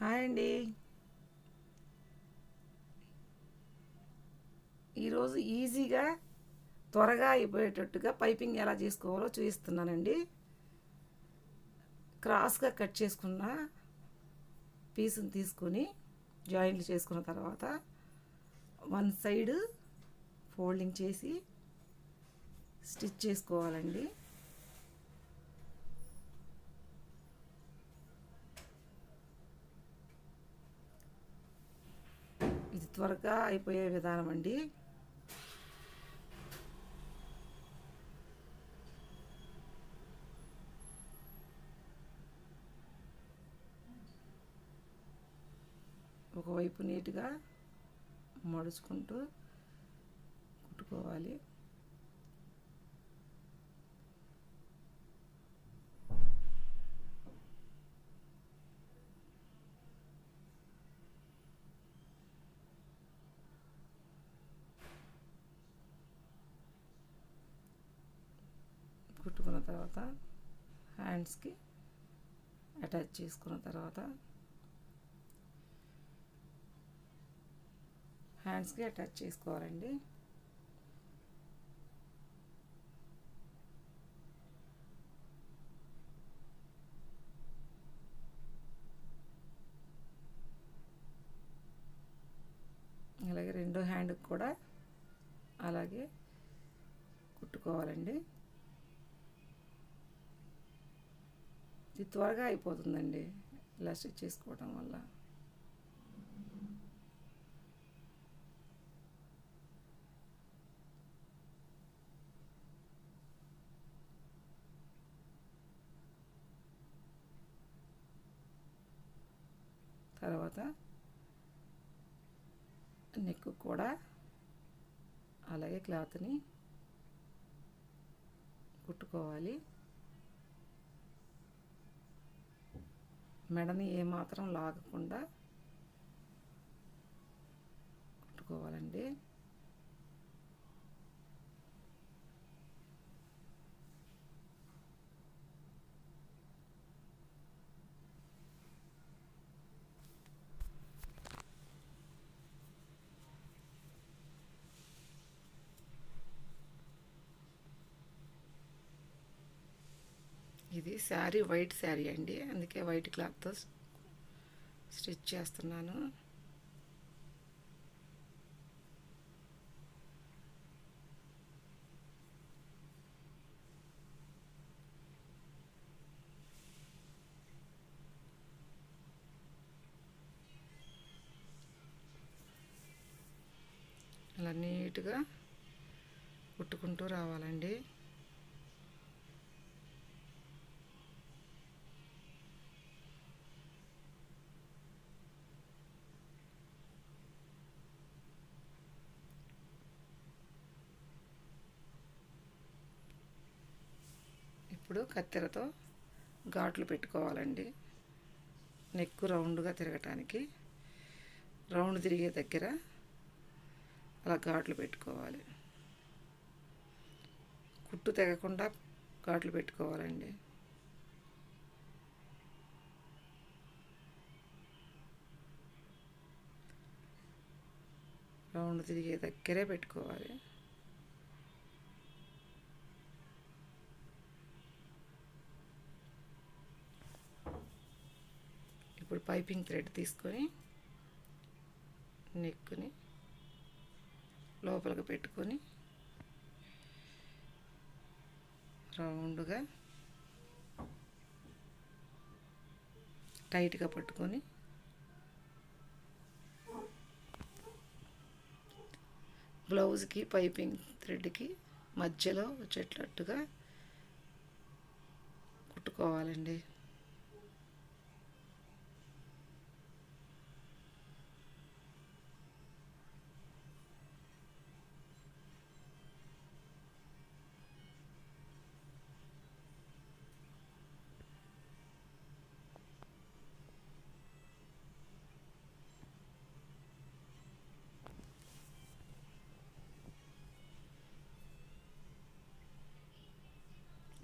Hi అండి. ఈరోజు ఈజీగా త్వరగా అయిపోయేటట్టుగా పైపింగ్ ఎలా చేసుకోవాలో చూపిస్తున్నానండి. క్రాస్గా కట్ చేసుకున్న పీస్ని తీసుకొని జాయింట్లు చేసుకున్న తర్వాత వన్ సైడ్ ఫోల్డింగ్ చేసి స్టిచ్ చేసుకోవాలండి. ఇది త్వరగా అయిపోయే విధానం అండి. ఒకవైపు నీట్గా మడుచుకుంటూ కుట్టుకోవాలి. కుట్టుకున్న తర్వాత హ్యాండ్స్కి అటాచ్ చేసుకున్న తర్వాత హ్యాండ్స్కి అటాచ్ చేసుకోవాలండి. అలాగే రెండో హ్యాండ్కి కూడా అలాగే కుట్టుకోవాలండి. ఇది త్వరగా అయిపోతుందండి ఇలా స్టిచ్ చేసుకోవడం వల్ల. తర్వాత నెక్ కూడా అలాగే క్లాత్ని కుట్టుకోవాలి. మెడని ఏమాత్రం లాగకుండా కుట్టుకోవాలండి. ఇది శారీ వైట్ శారీ అండి, అందుకే వైట్ క్లాత్తో స్టిచ్ చేస్తున్నాను. అలా నీట్గా కుట్టుకుంటూ రావాలండి. ఇప్పుడు కత్తెరతో ఘాట్లు పెట్టుకోవాలండి. నెక్ రౌండ్గా తిరగటానికి రౌండ్ తిరిగే దగ్గర అలా ఘాట్లు పెట్టుకోవాలి. కుట్టు తెగకుండా ఘాట్లు పెట్టుకోవాలండి. రౌండ్ తిరిగే దగ్గరే పెట్టుకోవాలి. ఇప్పుడు పైపింగ్ థ్రెడ్ తీసుకొని నెక్ని లోపలికి పెట్టుకొని రౌండ్గా టైట్గా పట్టుకొని బ్లౌజ్కి పైపింగ్ థ్రెడ్కి మధ్యలో వచ్చేటట్టుగా కుట్టుకోవాలండి.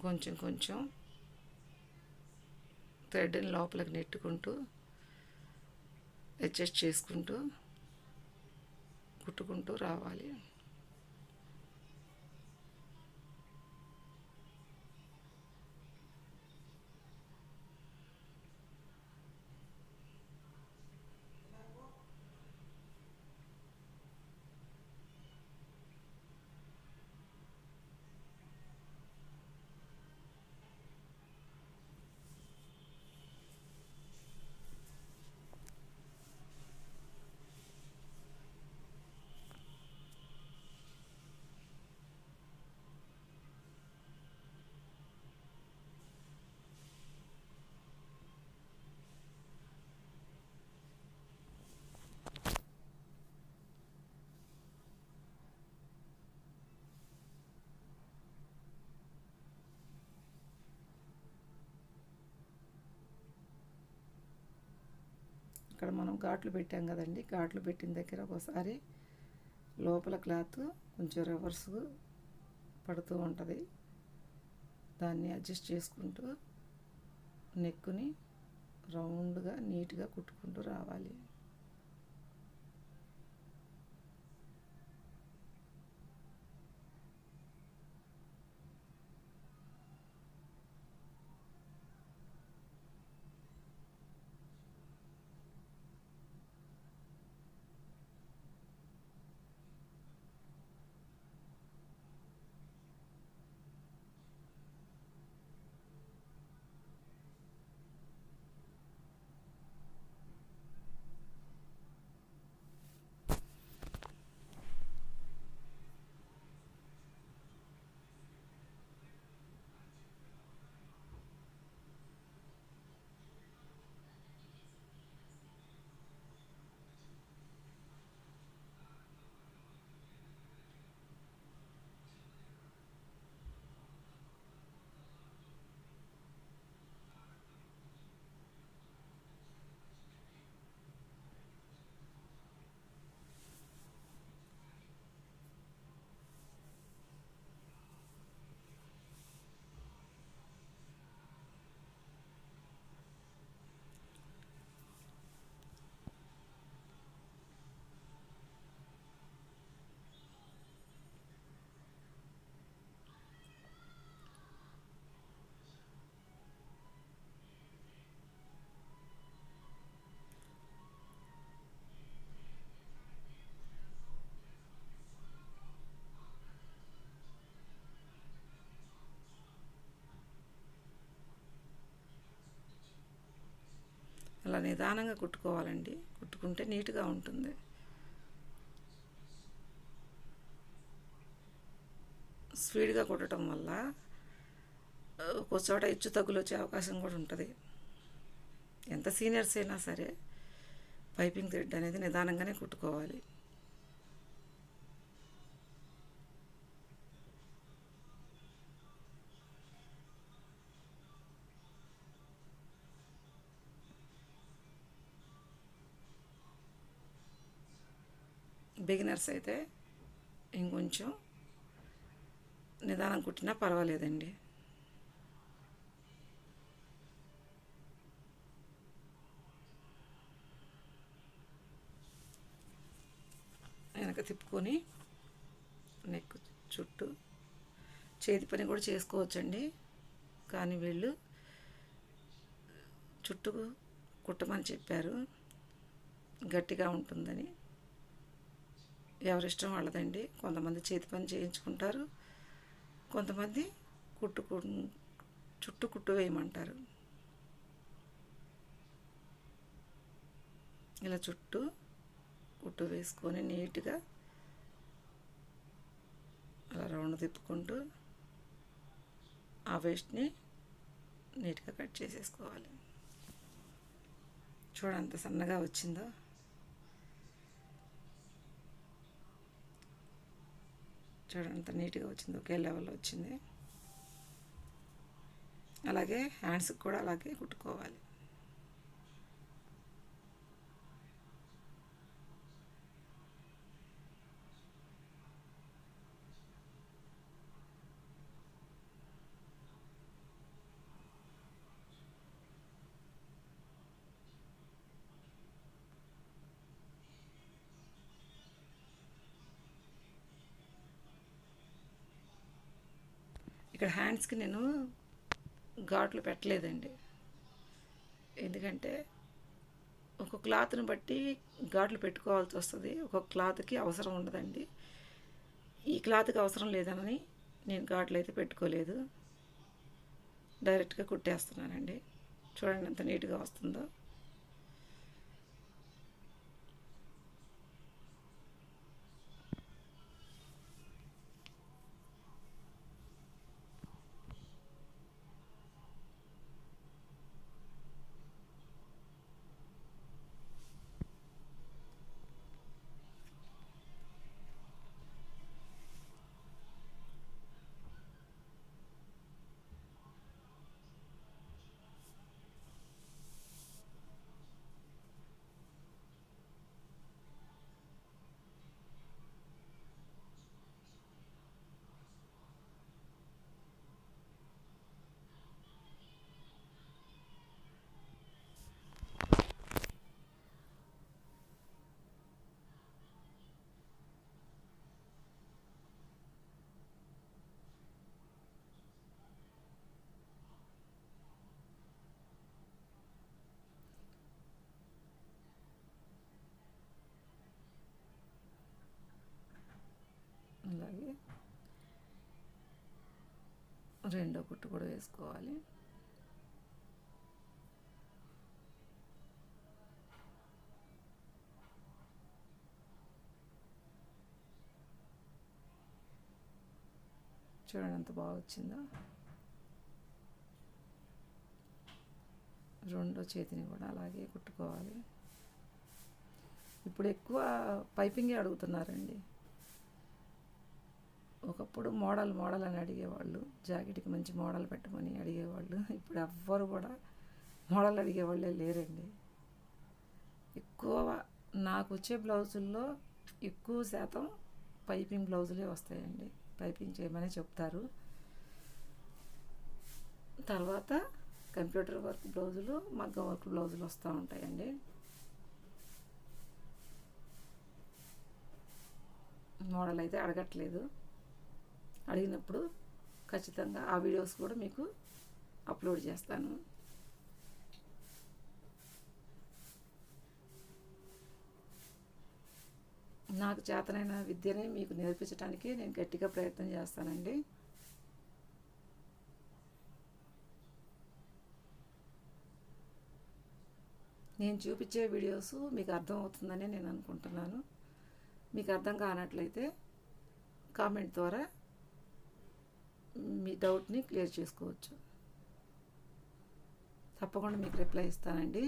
కొంచెం కొంచెం థ్రెడ్ని లోపలికి నెట్టుకుంటూ అడ్జస్ట్ చేసుకుంటూ కుట్టుకుంటూ రావాలి. ఇక్కడ మనం ఘాట్లు పెట్టాం కదండి, ఘాట్లు పెట్టిన దగ్గర ఒకసారి లోపల క్లాత్ కొంచెం రివర్స్ పడుతూ ఉంటుంది. దాన్ని అడ్జస్ట్ చేసుకుంటూ నెక్కుని రౌండ్గా నీట్గా కుట్టుకుంటూ రావాలి. అలా నిదానంగా కుట్టుకోవాలండి, కుట్టుకుంటే నీట్గా ఉంటుంది. స్పీడ్గా కుట్టడం వల్ల ఒక చోట హెచ్చు తగ్గులు వచ్చే అవకాశం కూడా ఉంటుంది. ఎంత సీనియర్స్ అయినా సరే పైపింగ్ థ్రెడ్ అనేది నిదానంగానే కుట్టుకోవాలి. బిగినర్స్ అయితే ఇంకొంచెం నిదానం కుట్టినా పర్వాలేదండి. వెనక తిప్పుకొని నెక్ చుట్టూ చేతి పని కూడా చేసుకోవచ్చండి, కానీ వీళ్ళు చుట్టూ కుట్టమని చెప్పారు, గట్టిగా ఉంటుందని. ఎవరిష్టం వాళ్ళదండి. కొంతమంది చేతి పని చేయించుకుంటారు, కొంతమంది చుట్టూ కుట్టు వేయమంటారు. ఇలా చుట్టూ కుట్టు వేసుకొని నీట్గా అలా రౌండ్ తిప్పుకుంటూ ఆ వేస్ట్ని నీట్గా కట్ చేసేసుకోవాలి. చూడండి ఎంత సన్నగా వచ్చిందో. చూడండి ఎంత నీట్గా వచ్చిందో, ఒకే లెవెల్లో వచ్చింది. అలాగే హ్యాండ్స్కి కూడా అలాగే కుట్టుకోవాలి. ఇక్కడ హ్యాండ్స్కి నేను ఘాట్లు పెట్టలేదండి, ఎందుకంటే ఒక క్లాత్ని బట్టి ఘాట్లు పెట్టుకోవాల్సి వస్తుంది, ఒక్కొక్క క్లాత్కి అవసరం ఉండదండి. ఈ క్లాత్కి అవసరం లేదని నేను ఘాట్లు అయితే పెట్టుకోలేదు, డైరెక్ట్గా కుట్టేస్తున్నానండి. చూడండి ఎంత నీట్గా వస్తుందో. అలాగే రెండో కుట్టు కూడా వేసుకోవాలి. చూడండి ఎంత బాగా వచ్చిందో. రెండో చేతిని కూడా అలాగే కుట్టుకోవాలి. ఇప్పుడు ఎక్కువ పైపింగే అడుగుతున్నారండి. ఒకప్పుడు మోడల్ అని అడిగేవాళ్ళు, జాకెట్కి మంచి మోడల్ పెట్టమని అడిగేవాళ్ళు. ఇప్పుడు ఎవ్వరు కూడా మోడల్ అడిగేవాళ్ళే లేరండి. ఎక్కువ నాకు వచ్చే బ్లౌజుల్లో ఎక్కువ శాతం పైపింగ్ బ్లౌజులే వస్తాయండి, పైపింగ్ చేయమని చెప్తారు. తర్వాత కంప్యూటర్ వర్క్ బ్లౌజులు, మగ్గం వర్క్ బ్లౌజులు వస్తూ ఉంటాయండి. మోడల్ అయితే అడగట్లేదు, అడిగినప్పుడు ఖచ్చితంగా ఆ వీడియోస్ కూడా మీకు అప్లోడ్ చేస్తాను. నాకు చేతనైన విద్యని మీకు నేర్పించడానికి నేను గట్టిగా ప్రయత్నం చేస్తానండి. నేను చూపించే వీడియోస్ మీకు అర్థం అవుతుందని నేను అనుకుంటున్నాను. మీకు అర్థం కానట్లయితే కామెంట్ ద్వారా మీ డౌట్ని క్లియర్ చేసుకోవచ్చు. తప్పకుండా మీకు రిప్లై ఇస్తానండి.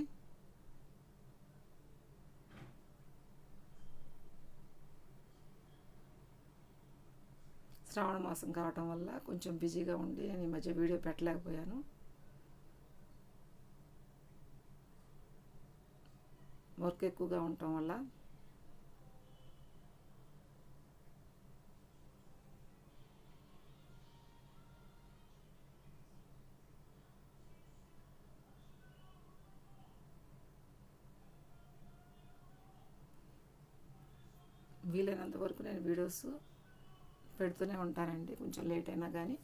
శ్రావణ మాసం కావటం వల్ల కొంచెం బిజీగా ఉండి నేను ఈ మధ్య వీడియో పెట్టలేకపోయాను. వర్క్ ఎక్కువగా ఉండటం వల్ల. వీలైనంత వరకు నేను వీడియోస్ పెడుతూనే ఉంటానండి, కొంచెం లేట్ అయినా కానీ.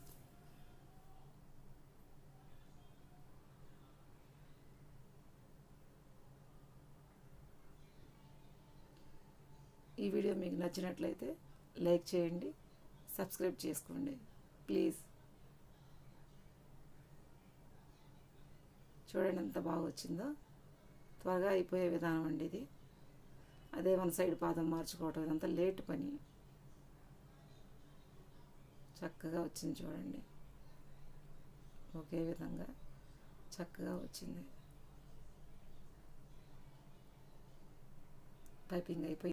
ఈ వీడియో మీకు నచ్చినట్లయితే లైక్ చేయండి, సబ్స్క్రైబ్ చేసుకోండి ప్లీజ్. చూడండి ఎంత బాగా వచ్చిందో. త్వరగా అయిపోయే విధానం అండి ఇది. అదే వన్ సైడ్ పాదం మార్చుకోవటం ఇదంతా లేట్ పని. చక్కగా వచ్చింది చూడండి, ఒకే విధంగా చక్కగా వచ్చింది. పైపింగ్ అయిపోయి